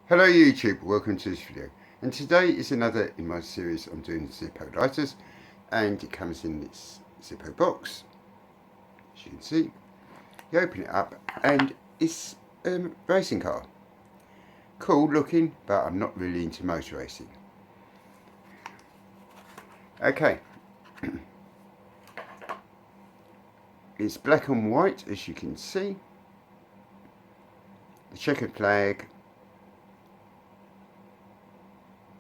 Hello YouTube, welcome to this video, and today is another in my series I'm doing Zippo lighters, and it comes in this Zippo box. As you can see, you open it up and it's a racing car. Cool looking, but I'm not really into motor racing. Okay, it's black and white as you can see, the checkered flag,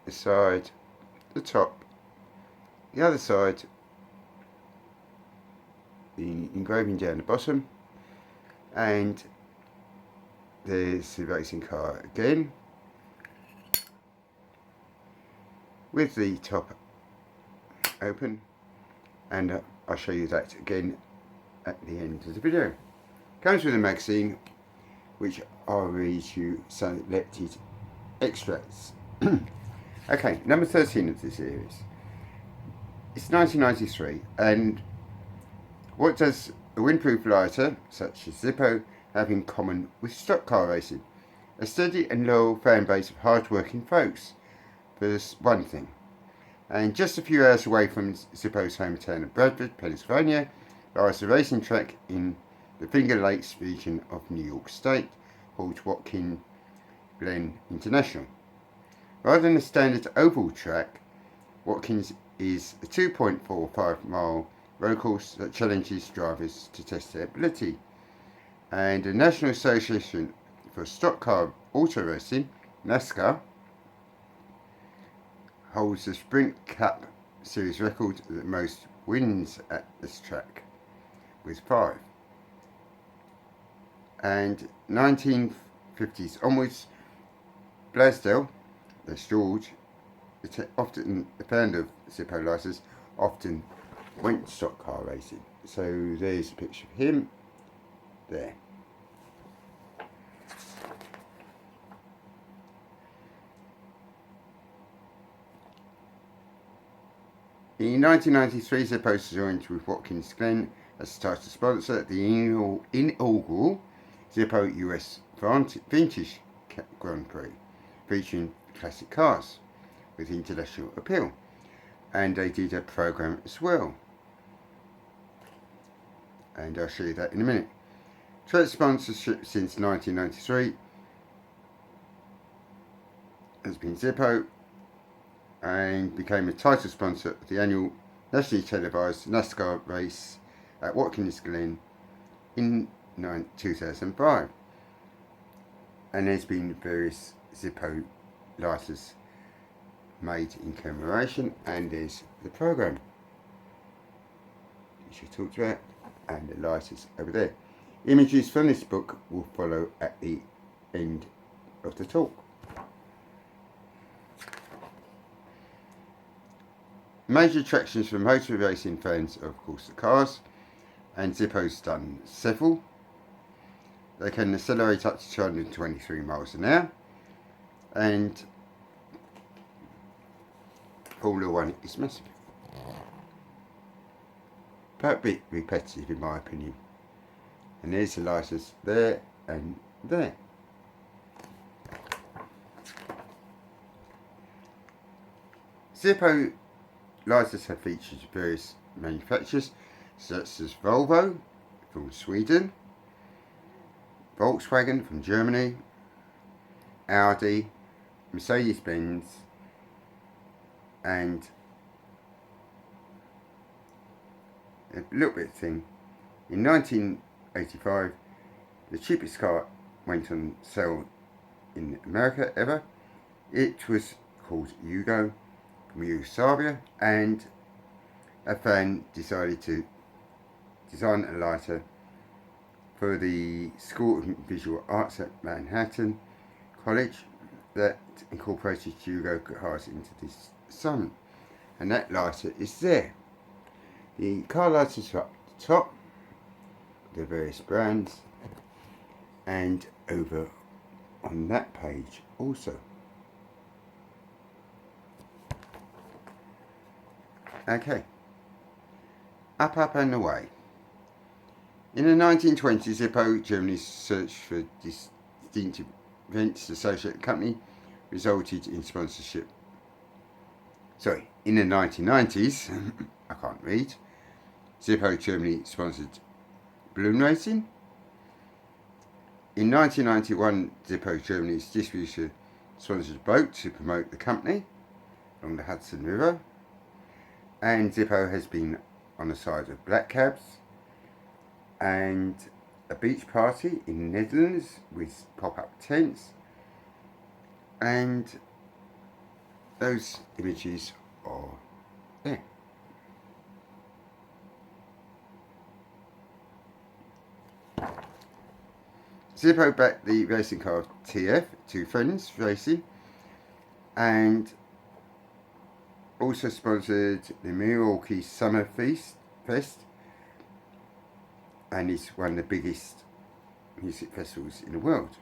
the side, the top, the other side, the engraving down the bottom, and there's the racing car again with the top open, and I'll show you that again at the end of the video. Comes with a magazine which I'll read you selected extracts. Okay, number 13 of the series. It's 1993, and what does a windproof lighter, such as Zippo, have in common with stock car racing? A steady and loyal fan base of hard-working folks, for this one thing. And just a few hours away from Zippo's hometown of Bradford, Pennsylvania, lies a racing track in the Finger Lakes region of New York State, called Watkins Glen International. Rather than a standard oval track, Watkins is a 2.45 mile road course that challenges drivers to test their ability. And the National Association for Stock Car Auto Racing, NASCAR, holds the Sprint Cup Series record of the most wins at this track, with 5. And 1950s onwards, Blaisdell, that's George, often the founder of Zippo lighters, often went stock car racing. So there's a picture of him there. In 1993, Zippo joined with Watkins Glen as the title sponsor at the inaugural Zippo US Vintage Grand Prix, featuring classic cars with international appeal, and they did a program as well, and I'll show you that in a minute. Track sponsorship since 1993 has been Zippo, and became a title sponsor of the annual nationally televised NASCAR race at Watkins Glen in 2005, and there's been various Zippo lighters made in commemoration, and there's the program which I talked about, and the lighters over there. Images from this book will follow at the end of the talk. Major attractions for motor racing fans are of course the cars, and Zippo's done several. They can accelerate up to 223 miles an hour, and Formula 1 is massive, but a bit repetitive in my opinion. And there's the lighters there and there. Zippo lighters have featured various manufacturers such as Volvo from Sweden, Volkswagen from Germany, Audi, Mercedes-Benz, and a little bit of thing. In 1985, the cheapest car went on sale in America ever. It was called Yugo from Yugoslavia, and a fan decided to design a lighter for the School of Visual Arts at Manhattan College that incorporated Yugo cars into this sun, and that lighter is there. The car lighters are up the top, the various brands, and over on that page also. Okay, up and away. In the 1920s, Zippo, Germany's search for distinctive events associated company, resulted in sponsorship. Sorry, in the 1990s, I can't read, Zippo Germany sponsored balloon racing. In 1991, Zippo Germany's distributor sponsored a boat to promote the company along the Hudson River. And Zippo has been on the side of black cabs and a beach party in the Netherlands with pop-up tents, and those images are there. Zippo backed the racing car TF, Two Friends Racing, and also sponsored the Milwaukee Summer Fest, and it's one of the biggest music festivals in the world.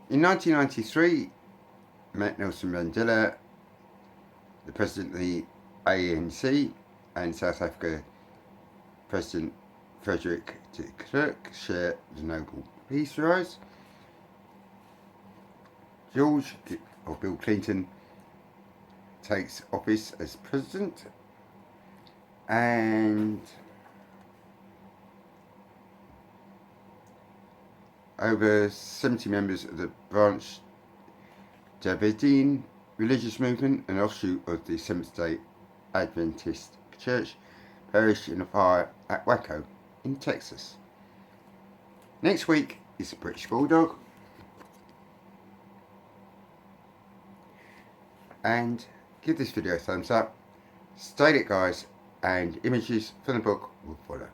In 1993, Nelson Mandela, the President of the ANC, and South Africa President Frederick de Klerk share the Nobel Peace Prize. George, or Bill Clinton, takes office as president, and over 70 members of the Branch Davidian religious movement, an offshoot of the Seventh-day Adventist Church, perished in a fire at Waco in Texas. Next week is the British Bulldog. And give this video a thumbs up, stay lit guys, and images from the book will follow.